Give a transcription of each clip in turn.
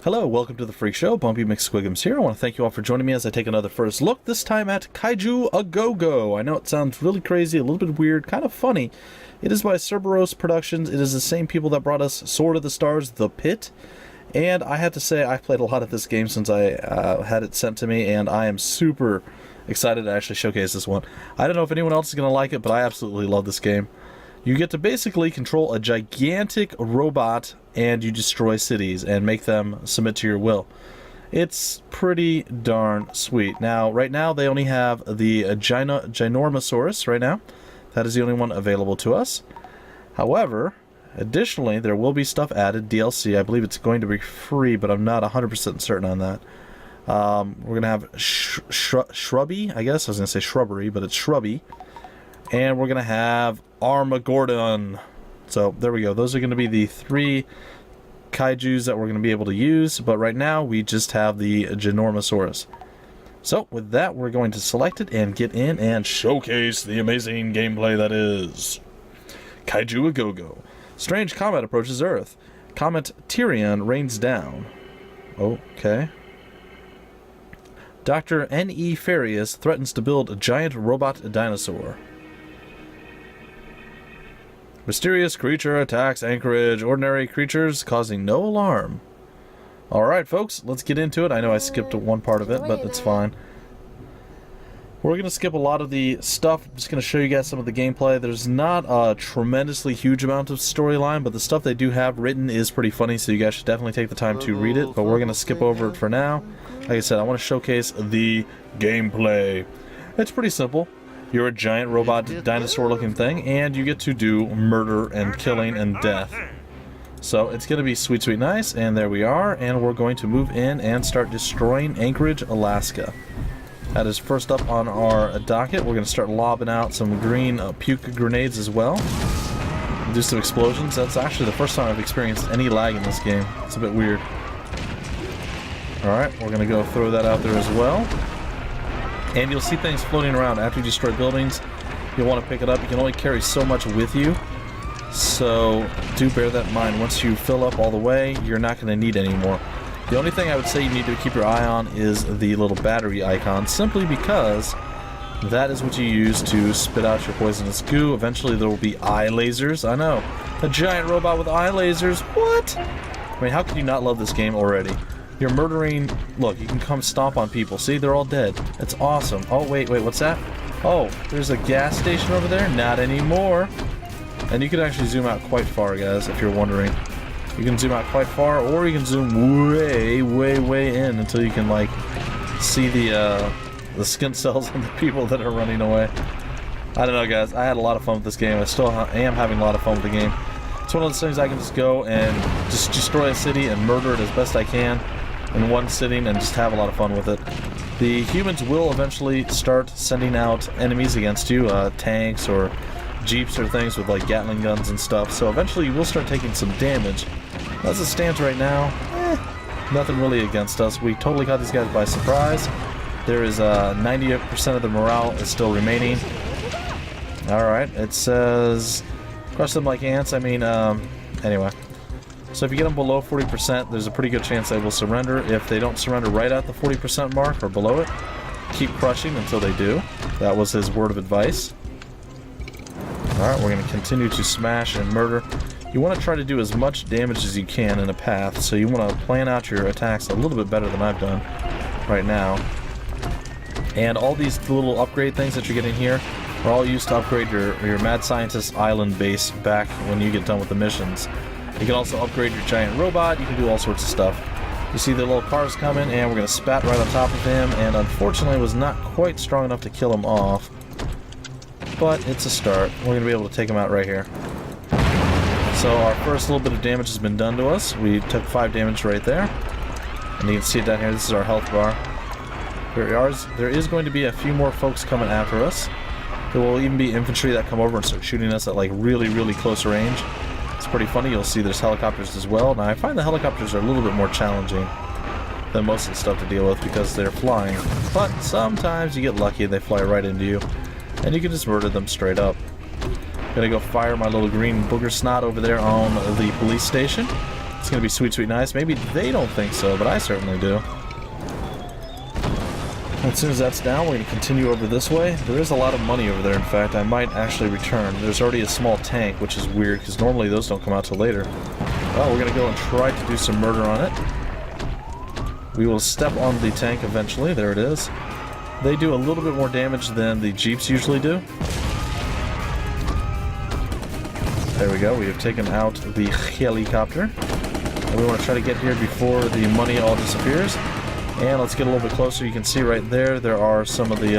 Hello, welcome to the Freak Show. Bumpy McSquigums here. I want to thank you all for joining me as I take another first look, this time at Kaiju-A-GoGo. I know it sounds really crazy, a little bit weird, kind of funny. It is by Cerberus Productions. It is the same people that brought us Sword of the Stars, The Pit. And I have to say, I've played a lot of this game since I had it sent to me, and I am super excited to actually showcase this one. I don't know if anyone else is going to like it, but I absolutely love this game. You get to basically control a gigantic robot, and you destroy cities and make them submit to your will. It's pretty darn sweet. Now, right now, they only have the Ginormosaurus right now. That is the only one available to us. However, additionally, there will be stuff added, DLC. I believe it's going to be free, but I'm not 100% certain on that. We're going to have Shrubby, I guess. I was going to say Shrubbery, but it's Shrubby. And we're going to have Armageddon. So, there we go. Those are going to be the three kaijus that we're going to be able to use. But right now, we just have the Ginormosaurus. So, with that, we're going to select it and get in and showcase the amazing gameplay that is Kaiju-A-GoGo. Strange comet approaches Earth. Comet Tyrion rains down. Okay. Dr. N.E. Farius threatens to build a giant robot dinosaur. Mysterious creature attacks Anchorage. Ordinary creatures causing no alarm. Alright, folks, let's get into it. I know I skipped one part of it, but it's fine. We're going to skip a lot of the stuff. I'm just going to show you guys some of the gameplay. There's not a tremendously huge amount of storyline, but the stuff they do have written is pretty funny, so you guys should definitely take the time to read it. But we're going to skip over it for now. Like I said, I want to showcase the gameplay. It's pretty simple. You're a giant robot dinosaur-looking thing, and you get to do murder and killing and death. So it's going to be sweet, sweet, nice, and there we are, and we're going to move in and start destroying Anchorage, Alaska. That is first up on our docket. We're going to start lobbing out some green puke grenades as well. Do some explosions. That's actually the first time I've experienced any lag in this game. It's a bit weird. Alright, we're going to go throw that out there as well. And you'll see things floating around after you destroy buildings. You'll want to pick it up. You can only carry so much with you. So do bear that in mind. Once you fill up all the way, you're not going to need any more. The only thing I would say you need to keep your eye on is the little battery icon, simply because that is what you use to spit out your poisonous goo. Eventually there will be eye lasers. I know. A giant robot with eye lasers. What? I mean, how could you not love this game already? You're murdering... Look, you can come stomp on people. See, they're all dead. It's awesome. Oh, wait, what's that? Oh, there's a gas station over there? Not anymore. And you can actually zoom out quite far, guys, if you're wondering. You can zoom out quite far, or you can zoom way, way in until you can, like, see the skin cells on the people that are running away. I don't know, guys. I had a lot of fun with this game. I still am having a lot of fun with the game. It's one of those things I can just go and just destroy a city and murder it as best I can in one sitting and just have a lot of fun with it. The humans will eventually start sending out enemies against you, tanks or jeeps or things with like Gatling guns and stuff, so eventually you will start taking some damage. As it stands right now, nothing really against us. We totally caught these guys by surprise. There is 90% of the morale is still remaining. Alright, it says crush them like ants. I mean, anyway. So if you get them below 40%, there's a pretty good chance they will surrender. If they don't surrender right at the 40% mark or below it, keep crushing until they do. That was his word of advice. Alright, we're going to continue to smash and murder. You want to try to do as much damage as you can in a path, so you want to plan out your attacks a little bit better than I've done right now. And all these little upgrade things that you're getting here are all used to upgrade your Mad Scientist Island base back when you get done with the missions. You can also upgrade your giant robot. You can do all sorts of stuff. You see the little cars coming, and we're going to spat right on top of him, and unfortunately was not quite strong enough to kill him off. But it's a start. We're going to be able to take him out right here. So our first little bit of damage has been done to us. We took 5 damage right there. And you can see it down here. This is our health bar. There is going to be a few more folks coming after us. There will even be infantry that come over and start shooting us at like really, really close range. It's pretty funny. You'll see there's helicopters as well. Now I find the helicopters are a little bit more challenging than most of the stuff to deal with because they're flying. But sometimes you get lucky and they fly right into you. And you can just murder them straight up. Gonna go fire my little green booger snot over there on the police station. It's going to be sweet, sweet nice. Maybe they don't think so, but I certainly do. As soon as that's down, we're going to continue over this way. There is a lot of money over there, in fact. I might actually return. There's already a small tank, which is weird, because normally those don't come out till later. Well, we're going to go and try to do some murder on it. We will step on the tank eventually. There it is. They do a little bit more damage than the Jeeps usually do. There we go. We have taken out the helicopter. And we want to try to get here before the money all disappears. And let's get a little bit closer. You can see right there, there are some of the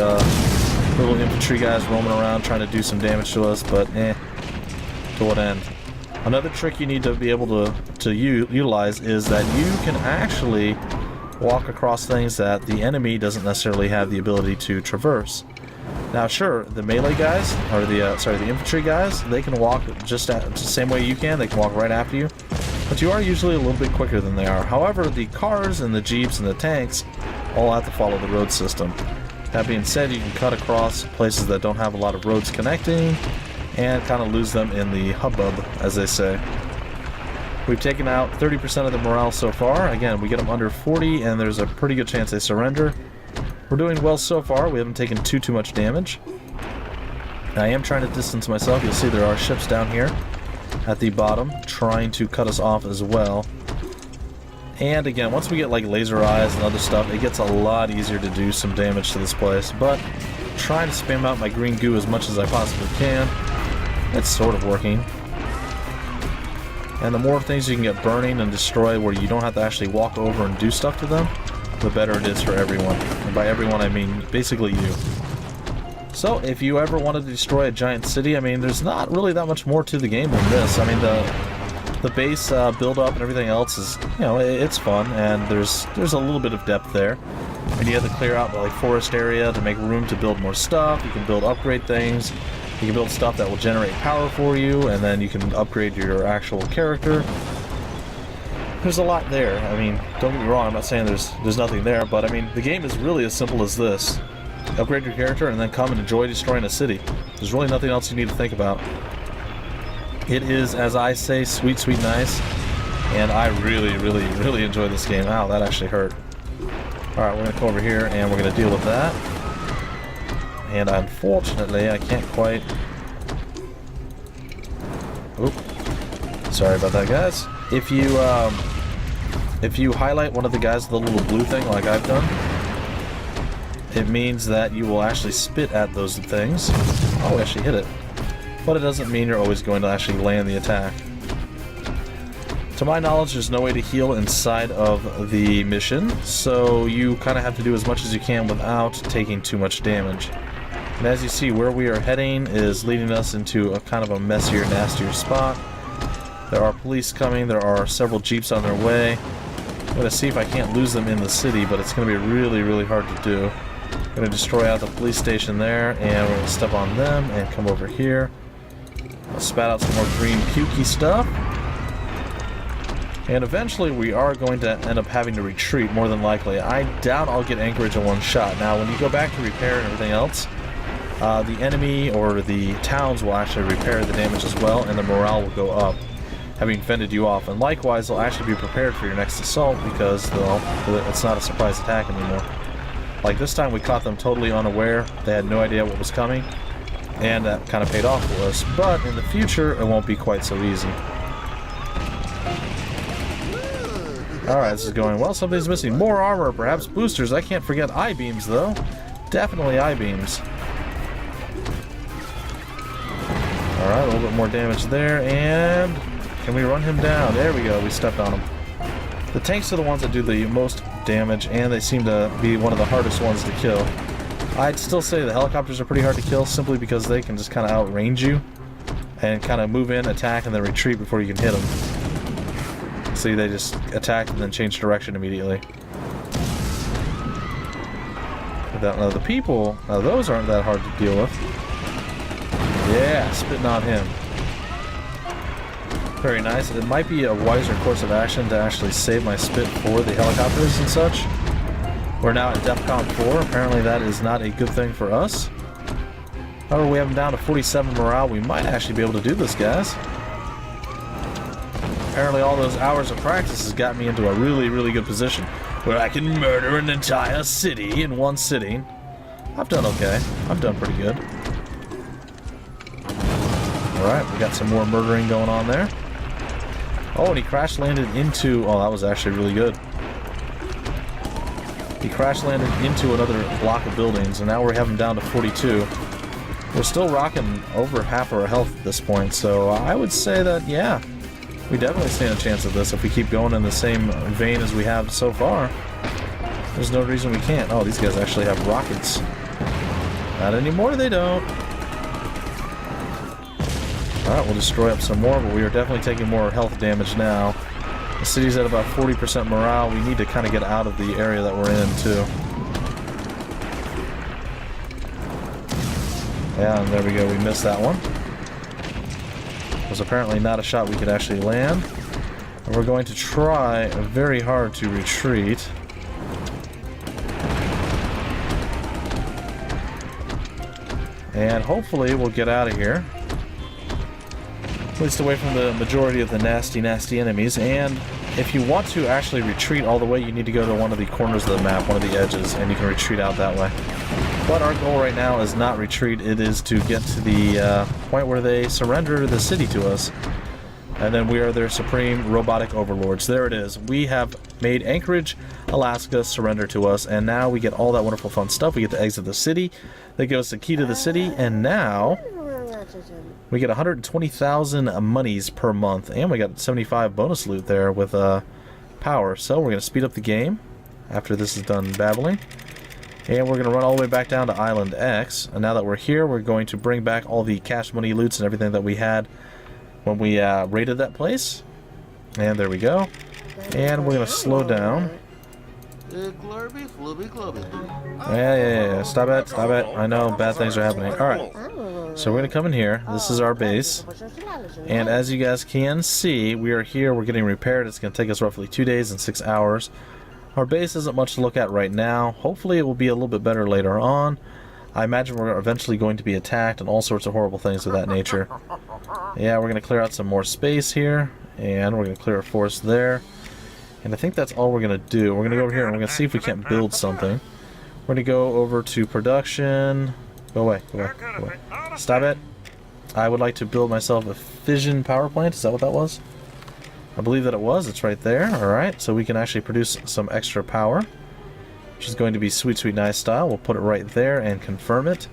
little infantry guys roaming around trying to do some damage to us, but to what end? Another trick you need to be able to utilize is that you can actually walk across things that the enemy doesn't necessarily have the ability to traverse. Now sure, the melee guys, or the infantry guys, they can walk just the same way you can. They can walk right after you. But you are usually a little bit quicker than they are. However, the cars and the Jeeps and the tanks all have to follow the road system. That being said, you can cut across places that don't have a lot of roads connecting and kind of lose them in the hubbub, as they say. We've taken out 30% of the morale so far. Again, we get them under 40 and there's a pretty good chance they surrender. We're doing well so far. We haven't taken too much damage. I am trying to distance myself. You'll see there are ships down here at the bottom trying to cut us off as well. And again, once we get like laser eyes and other stuff, it gets a lot easier to do some damage to this place. But trying to spam out my green goo as much as I possibly can. It's sort of working. And the more things you can get burning and destroy where you don't have to actually walk over and do stuff to them, the better it is for everyone. And by everyone I mean basically you. So, if you ever wanted to destroy a giant city, I mean, there's not really that much more to the game than this. I mean, the base build-up and everything else is, you know, it's fun, and there's a little bit of depth there. And you have to clear out the like forest area to make room to build more stuff. You can build upgrade things. You can build stuff that will generate power for you, and then you can upgrade your actual character. There's a lot there. I mean, don't get me wrong, I'm not saying there's nothing there, but I mean, the game is really as simple as this. Upgrade your character and then come and enjoy destroying a city. There's really nothing else you need to think about. It is, as I say, sweet, sweet nice, and I really, really, really enjoy this game. Ow, that actually hurt. Alright, we're going to come over here and we're going to deal with that. And unfortunately, I can't quite... Oop. Sorry about that, guys. If you highlight one of the guys with the little blue thing like I've done, it means that you will actually spit at those things. Oh, we actually hit it. But it doesn't mean you're always going to actually land the attack. To my knowledge, there's no way to heal inside of the mission, so you kind of have to do as much as you can without taking too much damage. And as you see, where we are heading is leading us into a kind of a messier, nastier spot. There are police coming, there are several Jeeps on their way. I'm going to see if I can't lose them in the city, but it's going to be really, really hard to do. I'm going to destroy out the police station there, and we're going to step on them and come over here. I'll spat out some more green pukey stuff. And eventually we are going to end up having to retreat, more than likely. I doubt I'll get Anchorage in one shot. Now, when you go back to repair and everything else, the enemy or the towns will actually repair the damage as well, and the morale will go up, having fended you off. And likewise, they'll actually be prepared for your next assault because it's not a surprise attack anymore. Like this time, we caught them totally unaware. They had no idea what was coming, and that kind of paid off for us. But in the future, it won't be quite so easy. Alright, this is going well. Something's missing. More armor, perhaps boosters. I can't forget I-beams, though. Definitely I-beams. Alright, a little bit more damage there, and can we run him down? There we go, we stepped on him. The tanks are the ones that do the most damage, and they seem to be one of the hardest ones to kill. I'd still say the helicopters are pretty hard to kill, simply because they can just kind of outrange you, and kind of move in, attack, and then retreat before you can hit them. See, they just attack and then change direction immediately. Now the people, now those aren't that hard to deal with. Yeah, spitting on him. Very nice. It might be a wiser course of action to actually save my spit for the helicopters and such. We're now at DEFCON 4. Apparently that is not a good thing for us. However, we have them down to 47 morale. We might actually be able to do this, guys. apparently all those hours of practice has got me into a really, really good position where I can murder an entire city in one sitting. I've done okay. I've done pretty good. Alright, we got some more murdering going on there. Oh, and he crash landed into... Oh, that was actually really good. He crash landed into another block of buildings, and now we have him down to 42. We're still rocking over half our health at this point, so I would say that, yeah, we definitely stand a chance at this if we keep going in the same vein as we have so far. There's no reason we can't. Oh, these guys actually have rockets. Not anymore, they don't. Alright, we'll destroy up some more, but we are definitely taking more health damage now. The city's at about 40% morale. We need to kind of get out of the area that we're in, too. Yeah, and there we go. We missed that one. It was apparently not a shot we could actually land. And we're going to try very hard to retreat. And hopefully we'll get out of here. At least away from the majority of the nasty, nasty enemies. And if you want to actually retreat all the way, you need to go to one of the corners of the map, one of the edges, and you can retreat out that way. But our goal right now is not retreat, it is to get to the point where they surrender the city to us. And then we are their supreme robotic overlords. There it is. We have made Anchorage, Alaska surrender to us, and now we get all that wonderful fun stuff. We get to exit the city. That goes the key to the city, and now we get 120,000 monies per month, and we got 75 bonus loot there with power. So we're going to speed up the game after this is done babbling. And we're going to run all the way back down to Island X. And now that we're here, we're going to bring back all the cash money loots and everything that we had when we raided that place. And there we go. And we're going to slow down. Yeah. Stop it. I know bad things are happening. Alright. So we're going to come in here. This is our base. And as you guys can see, we are here. We're getting repaired. It's going to take us roughly 2 days and 6 hours. Our base isn't much to look at right now. Hopefully it will be a little bit better later on. I imagine we're eventually going to be attacked and all sorts of horrible things of that nature. Yeah, we're going to clear out some more space here. And we're going to clear a forest there. And I think that's all we're going to do. We're going to go over here and we're going to see if we can't build something. We're going to go over to production. Go away. Stop it. I would like to build myself a fission power plant. Is that what that was? I believe that it was. It's right there. Alright, so we can actually produce some extra power, which is going to be sweet, sweet, nice style. We'll put it right there and confirm it.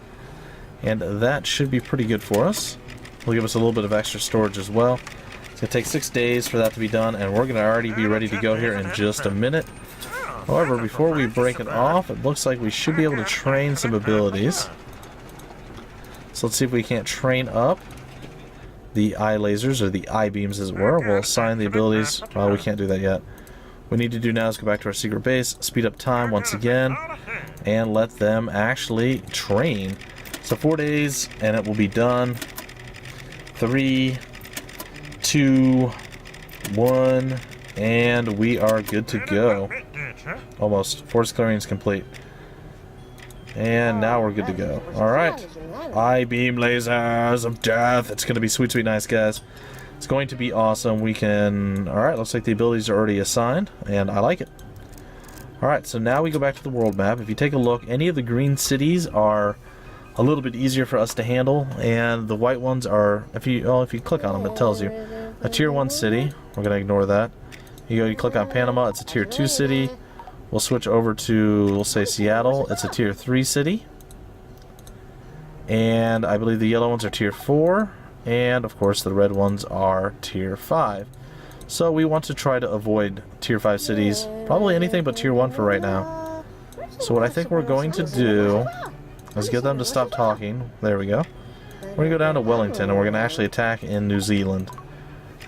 And that should be pretty good for us. Will give us a little bit of extra storage as well. It's going to take 6 days for that to be done, and we're going to already be ready to go here in just a minute. However, before we break it off, it looks like we should be able to train some abilities. So let's see if we can't train up the eye lasers, or the eye beams as it were. We'll assign the abilities. Well, we can't do that yet. What we need to do now is go back to our secret base, speed up time once again, and let them actually train. So 4 days, and it will be done. 3, 2, 1, and we are good to go. Almost. Forest clearing is complete. And now we're good to go. Alright. Eye beam lasers of death. It's going to be sweet, sweet, nice, guys. It's going to be awesome. We can... Alright, looks like the abilities are already assigned, and I like it. Alright, so now we go back to the world map. If you take a look, any of the green cities are a little bit easier for us to handle, and the white ones are... If you click on them, it tells you. A tier 1 city. We're going to ignore that. You click on Panama, it's a tier 2 city. We'll switch over to, we'll say Seattle. It's a tier 3 city. And I believe the yellow ones are tier 4. And of course the red ones are tier 5. So we want to try to avoid tier 5 cities. Probably anything but tier 1 for right now. So what I think we're going to do is get them to stop talking. There we go. We're going to go down to Wellington and we're going to actually attack in New Zealand.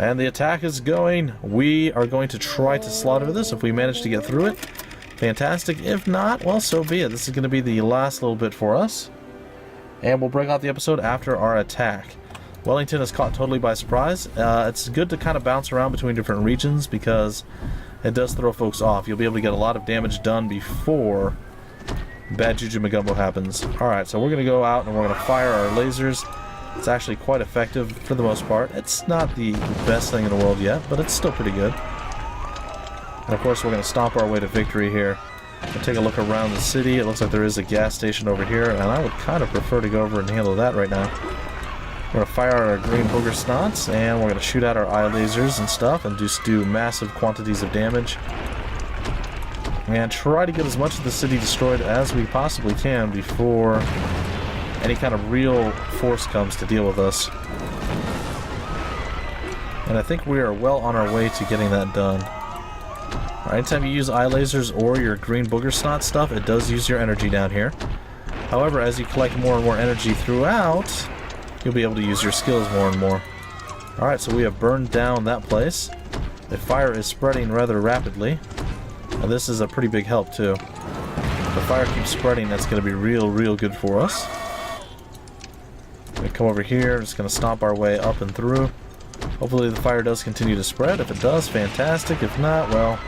And the attack is going. We are going to try to slaughter this if we manage to get through it. Fantastic. If not, well, so be it. This is going to be the last little bit for us. And we'll break out the episode after our attack. Wellington is caught totally by surprise. It's good to kind of bounce around between different regions because it does throw folks off. You'll be able to get a lot of damage done before bad Juju Magumbo happens. Alright, so we're going to go out and we're going to fire our lasers It's actually quite effective for the most part. It's not the best thing in the world yet, but it's still pretty good. And of course, we're going to stomp our way to victory here. We'll take a look around the city. It looks like there is a gas station over here, and I would kind of prefer to go over and handle that right now. We're going to fire our green booger snots, and we're going to shoot out our eye lasers and stuff, and just do massive quantities of damage. And try to get as much of the city destroyed as we possibly can before any kind of real force comes to deal with us. And I think we are well on our way to getting that done. Anytime you use eye lasers or your green booger snot stuff, it does use your energy down here. However, as you collect more and more energy throughout, you'll be able to use your skills more and more. Alright, so we have burned down that place. The fire is spreading rather rapidly. And this is a pretty big help too. If the fire keeps spreading, that's going to be real good for us. We come over here, just going to stomp our way up and through. Hopefully the fire does continue to spread. If it does, fantastic. If not, well,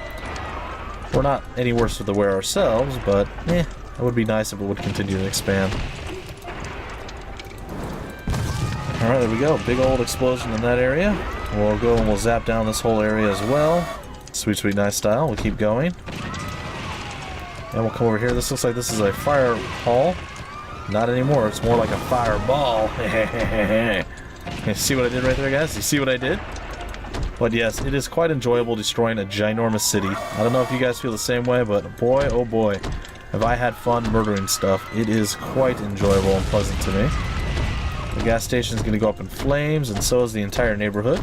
we're not any worse for the wear ourselves, but it would be nice if it would continue to expand. Alright, there we go. Big old explosion in that area. We'll go and we'll zap down this whole area as well. Sweet, nice style. We'll keep going. And we'll come over here. This looks like this is a fire hall. Not anymore. It's more like a fireball. You see what I did right there, guys? You see what I did? But yes, it is quite enjoyable destroying a ginormous city. I don't know if you guys feel the same way, but boy, oh boy, have I had fun murdering stuff. It is quite enjoyable and pleasant to me. The gas station is going to go up in flames, and so is the entire neighborhood,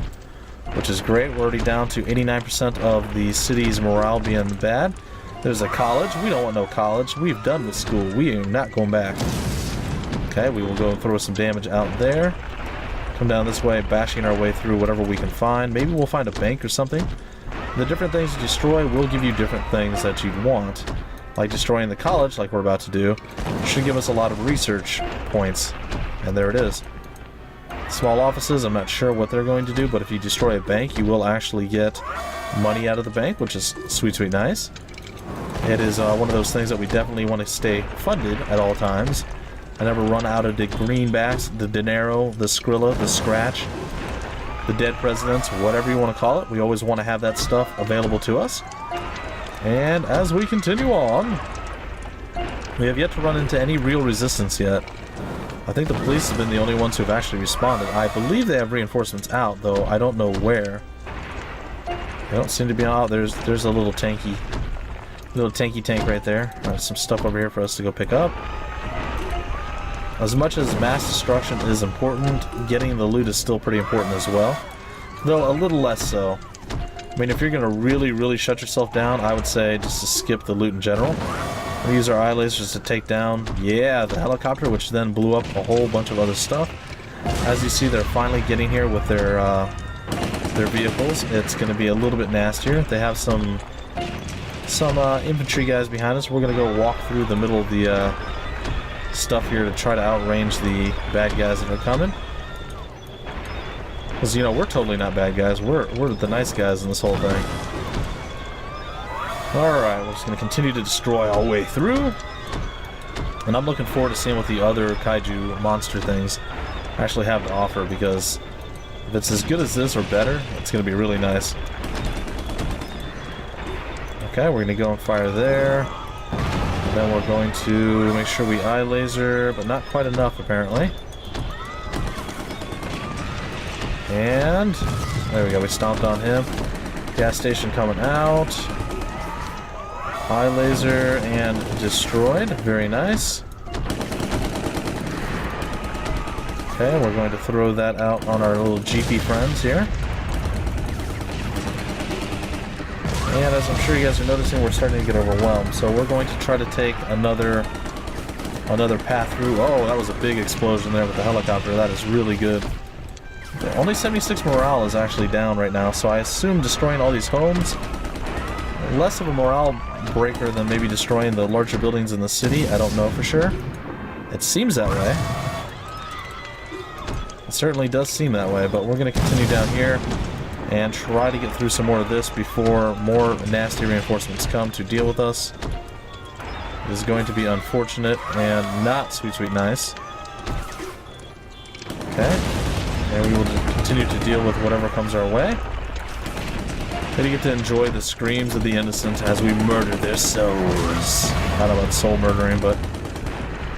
which is great. We're already down to 89% of the city's morale being bad. There's a college. We don't want no college. We've done with school. We are not going back. Okay, we will go and throw some damage out there. Come down this way, bashing our way through whatever we can find. Maybe we'll find a bank or something. The different things you destroy will give you different things that you'd want. Like destroying the college, like we're about to do, should give us a lot of research points. And there it is. Small offices, I'm not sure what they're going to do, but if you destroy a bank, you will actually get money out of the bank, which is sweet nice. It is one of those things that we definitely want to stay funded at all times. I never run out of the greenbacks, the dinero, the skrilla, the scratch, the dead presidents, whatever you want to call it. We always want to have that stuff available to us. And as we continue on, we have yet to run into any real resistance yet. I think the police have been the only ones who have actually responded. I believe they have reinforcements out, though I don't know where. They don't seem to be out. There's a little tank right there. There's some stuff over here for us to go pick up. As much as mass destruction is important, getting the loot is still pretty important as well. Though a little less so. I mean, if you're going to really shut yourself down, I would say just to skip the loot in general. We use our eye lasers to take down, the helicopter, which then blew up a whole bunch of other stuff. As you see, they're finally getting here with their vehicles. It's going to be a little bit nastier. They have some infantry guys behind us. We're going to go walk through the middle of the stuff here to try to outrange the bad guys that are coming. Because, we're totally not bad guys. We're the nice guys in this whole thing. Alright, we're just going to continue to destroy our way through. And I'm looking forward to seeing what the other kaiju monster things actually have to offer, because if it's as good as this or better, it's going to be really nice. Okay, we're going to go and fire there. And then we're going to make sure we eye laser, but not quite enough apparently. And there we go, we stomped on him. Gas station coming out. Eye laser and destroyed. Very nice. Okay, we're going to throw that out on our little GP friends here. And as I'm sure you guys are noticing, we're starting to get overwhelmed. So we're going to try to take another path through. Oh, that was a big explosion there with the helicopter. That is really good. Okay, only 76 morale is actually down right now, so I assume destroying all these homes, less of a morale breaker than maybe destroying the larger buildings in the city. I don't know for sure. It seems that way. It certainly does seem that way, but we're going to continue down here and try to get through some more of this before more nasty reinforcements come to deal with us. It is going to be unfortunate and not sweet nice. Okay. And we will continue to deal with whatever comes our way. Then you get to enjoy the screams of the innocent as we murder their souls. I don't know about soul murdering, but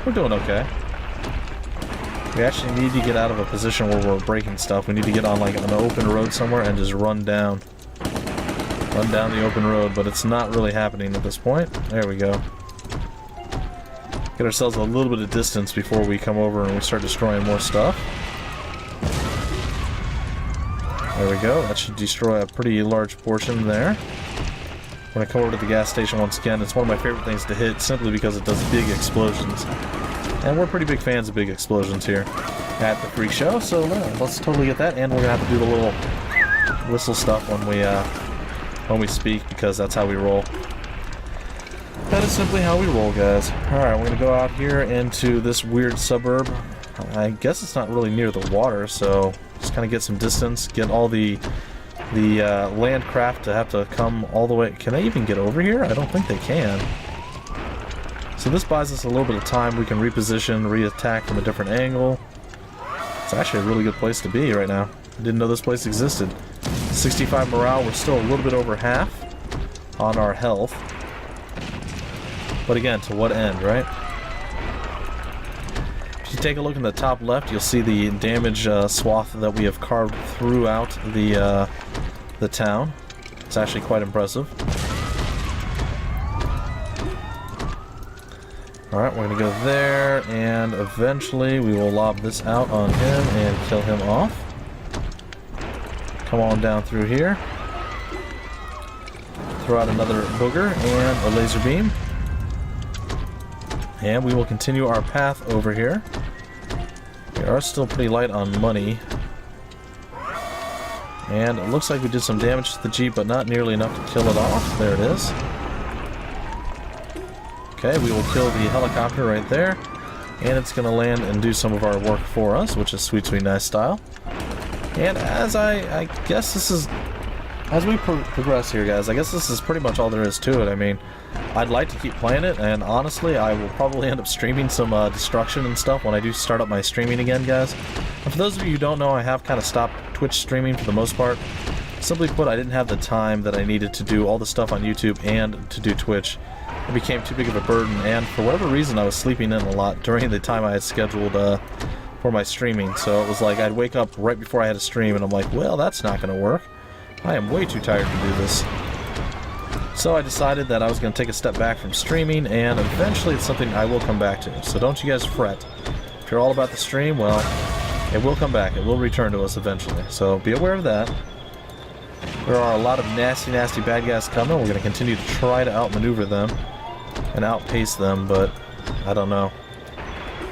we're doing okay. We actually need to get out of a position where we're breaking stuff. We need to get on like an open road somewhere and just run down. Run down the open road, but it's not really happening at this point. There we go. Get ourselves a little bit of distance before we come over and we start destroying more stuff. There we go. That should destroy a pretty large portion there. When I come over to the gas station once again, it's one of my favorite things to hit simply because it does big explosions. And we're pretty big fans of big explosions here at the Freak Show, so let's totally get that. And we're going to have to do the little whistle stuff when we speak, because that's how we roll. That is simply how we roll, guys. Alright, we're going to go out here into this weird suburb. I guess it's not really near the water, so just kind of get some distance, get all the land craft to have to come all the way. Can they even get over here? I don't think they can. So this buys us a little bit of time. We can reposition, re-attack from a different angle. It's actually a really good place to be right now. I didn't know this place existed. 65 morale, we're still a little bit over half on our health. But again, to what end, right? If you take a look in the top left, you'll see the damage swath that we have carved throughout the town. It's actually quite impressive. Alright, we're going to go there, and eventually we will lob this out on him and kill him off. Come on down through here. Throw out another booger and a laser beam. And we will continue our path over here. We are still pretty light on money. And it looks like we did some damage to the Jeep, but not nearly enough to kill it off. There it is. Okay, we will kill the helicopter right there. And it's going to land and do some of our work for us, which is sweet, sweet, nice style. And as I guess this is... As we progress here, guys, I guess this is pretty much all there is to it. I mean, I'd like to keep playing it, and honestly, I will probably end up streaming some destruction and stuff when I do start up my streaming again, guys. And for those of you who don't know, I have kind of stopped Twitch streaming for the most part. Simply put, I didn't have the time that I needed to do all the stuff on YouTube and to do Twitch. It became too big of a burden, and for whatever reason, I was sleeping in a lot during the time I had scheduled for my streaming. So it was like I'd wake up right before I had a stream, and I'm like, well, that's not going to work. I am way too tired to do this. So I decided that I was going to take a step back from streaming, and eventually it's something I will come back to. So don't you guys fret. If you're all about the stream, well, it will come back. It will return to us eventually. So be aware of that. There are a lot of nasty, nasty bad guys coming. We're going to continue to try to outmaneuver them and outpace them, but I don't know.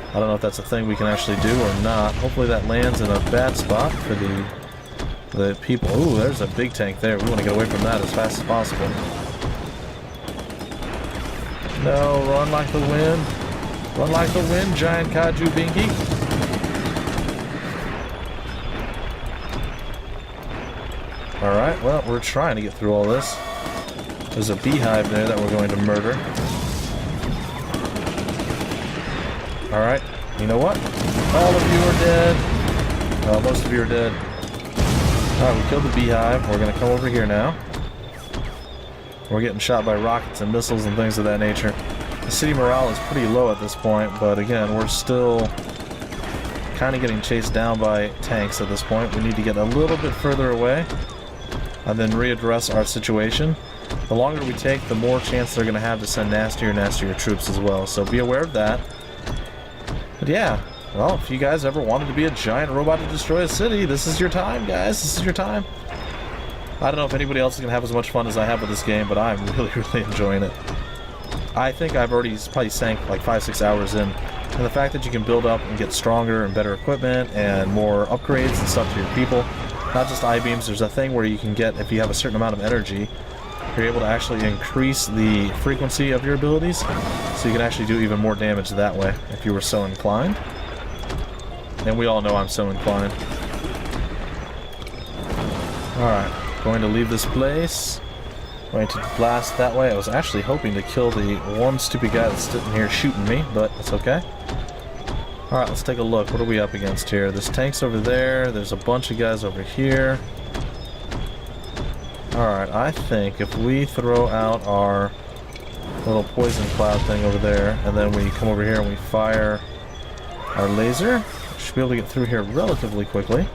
I don't know if that's a thing we can actually do or not. Hopefully that lands in a bad spot for the people. Ooh, there's a big tank there. We want to get away from that as fast as possible. No, run like the wind. Run like the wind, giant Kaiju Binky. Alright, well, we're trying to get through all this. There's a beehive there that we're going to murder. Alright, you know what? All of you are dead. Well, most of you are dead. Alright, we killed the beehive. We're going to come over here now. We're getting shot by rockets and missiles and things of that nature. The city morale is pretty low at this point, but again, we're still kind of getting chased down by tanks at this point. We need to get a little bit further away and then readdress our situation. The longer we take, the more chance they're going to have to send nastier and nastier troops as well, so be aware of that. But yeah, well, if you guys ever wanted to be a giant robot to destroy a city, this is your time, guys. This is your time. I don't know if anybody else is going to have as much fun as I have with this game, but I'm really, really enjoying it. I think I've already probably sank like 5-6 hours in. And the fact that you can build up and get stronger and better equipment and more upgrades and stuff to your people, not just I-beams, there's a thing where you can get, if you have a certain amount of energy, you're able to actually increase the frequency of your abilities, so you can actually do even more damage that way, if you were so inclined. And we all know I'm so inclined. Alright, going to leave this place. Going to blast that way. I was actually hoping to kill the one stupid guy that's sitting here shooting me, but it's okay. Alright, let's take a look. What are we up against here? There's tanks over there. There's a bunch of guys over here. Alright, I think if we throw out our little poison cloud thing over there, and then we come over here and we fire our laser, we should be able to get through here relatively quickly.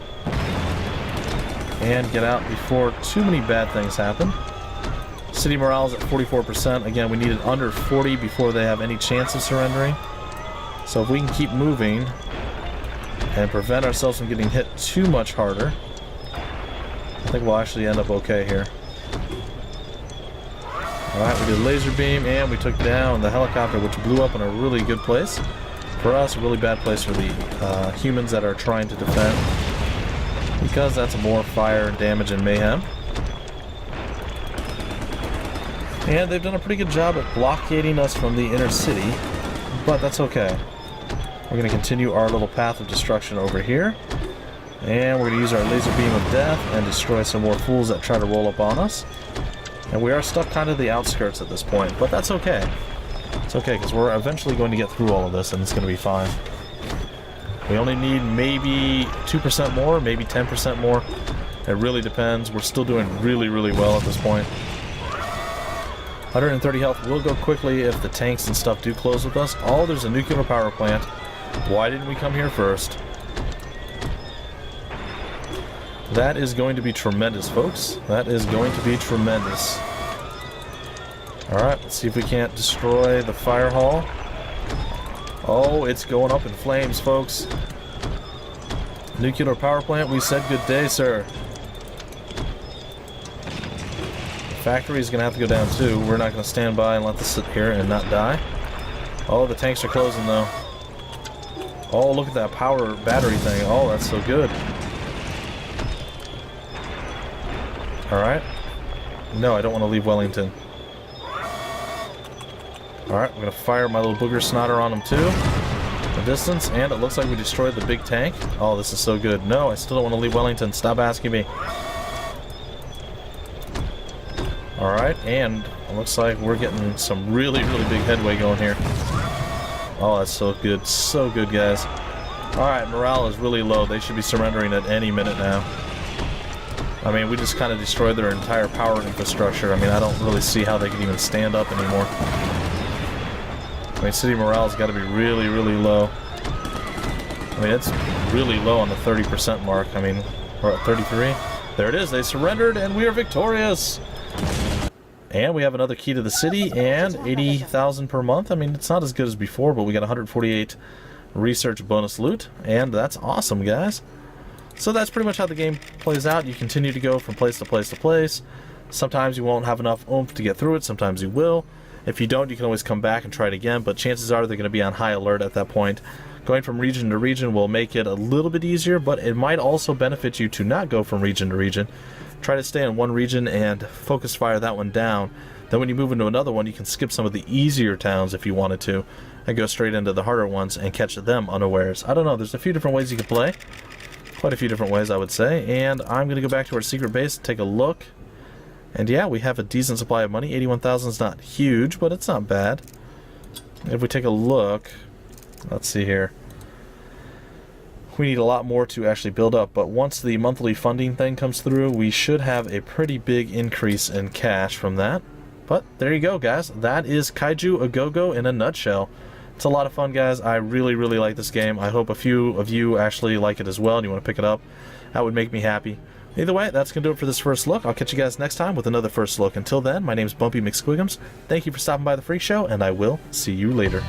And get out before too many bad things happen. City morale is at 44%. Again, we need it under 40 before they have any chance of surrendering. So if we can keep moving and prevent ourselves from getting hit too much harder, I think we'll actually end up okay here. Alright, we did laser beam and we took down the helicopter, which blew up in a really good place. For us, a really bad place for the humans that are trying to defend, because that's more fire, damage, and mayhem. And they've done a pretty good job at blockading us from the inner city, but that's okay. We're going to continue our little path of destruction over here, and we're going to use our laser beam of death and destroy some more fools that try to roll up on us. And we are stuck kind of the outskirts at this point, but that's okay. It's okay, because we're eventually going to get through all of this, and it's going to be fine. We only need maybe 2% more, maybe 10% more. It really depends. We're still doing really, really well at this point. 130 health will go quickly if the tanks and stuff do close with us. Oh, there's a nuclear power plant. Why didn't we come here first? That is going to be tremendous, folks. That is going to be tremendous. Alright, let's see if we can't destroy the fire hall. Oh, it's going up in flames, folks. Nuclear power plant, we said good day, sir. The factory is going to have to go down, too. We're not going to stand by and let this sit here and not die. Oh, the tanks are closing, though. Oh, look at that power battery thing. Oh, that's so good. Alright. No, I don't want to leave Wellington. Alright, I'm going to fire my little booger snotter on him too. The distance, and it looks like we destroyed the big tank. Oh, this is so good. No, I still don't want to leave Wellington. Stop asking me. Alright, and it looks like we're getting some really, really big headway going here. Oh, that's so good. So good, guys. Alright, morale is really low. They should be surrendering at any minute now. I mean, we just kind of destroyed their entire power infrastructure. I mean, I don't really see how they can even stand up anymore. I mean, city morale's got to be really, really low. I mean, it's really low on the 30% mark. I mean, we're at 33. There it is. They surrendered, and we are victorious. And we have another key to the city, and 80,000 per month. I mean, it's not as good as before, but we got 148 research bonus loot, and that's awesome, guys. So that's pretty much how the game plays out. You continue to go from place to place to place. Sometimes you won't have enough oomph to get through it. Sometimes you will. If you don't, you can always come back and try it again, but chances are they're going to be on high alert at that point. Going from region to region will make it a little bit easier, but it might also benefit you to not go from region to region. Try to stay in one region and focus fire that one down. Then when you move into another one, you can skip some of the easier towns if you wanted to, and go straight into the harder ones and catch them unawares. I don't know, there's a few different ways you can play. Quite a few different ways, I would say. And I'm going to go back to our secret base, take a look. And yeah, we have a decent supply of money. 81,000 is not huge, but it's not bad. If we take a look, let's see here. We need a lot more to actually build up, but once the monthly funding thing comes through, we should have a pretty big increase in cash from that. But there you go, guys. That is Kaiju-A-GoGo in a nutshell. It's a lot of fun, guys. I really, really like this game. I hope a few of you actually like it as well and you want to pick it up. That would make me happy. Either way, that's going to do it for this first look. I'll catch you guys next time with another first look. Until then, my name's Bumpy McSquigums. Thank you for stopping by the Freak Show, and I will see you later.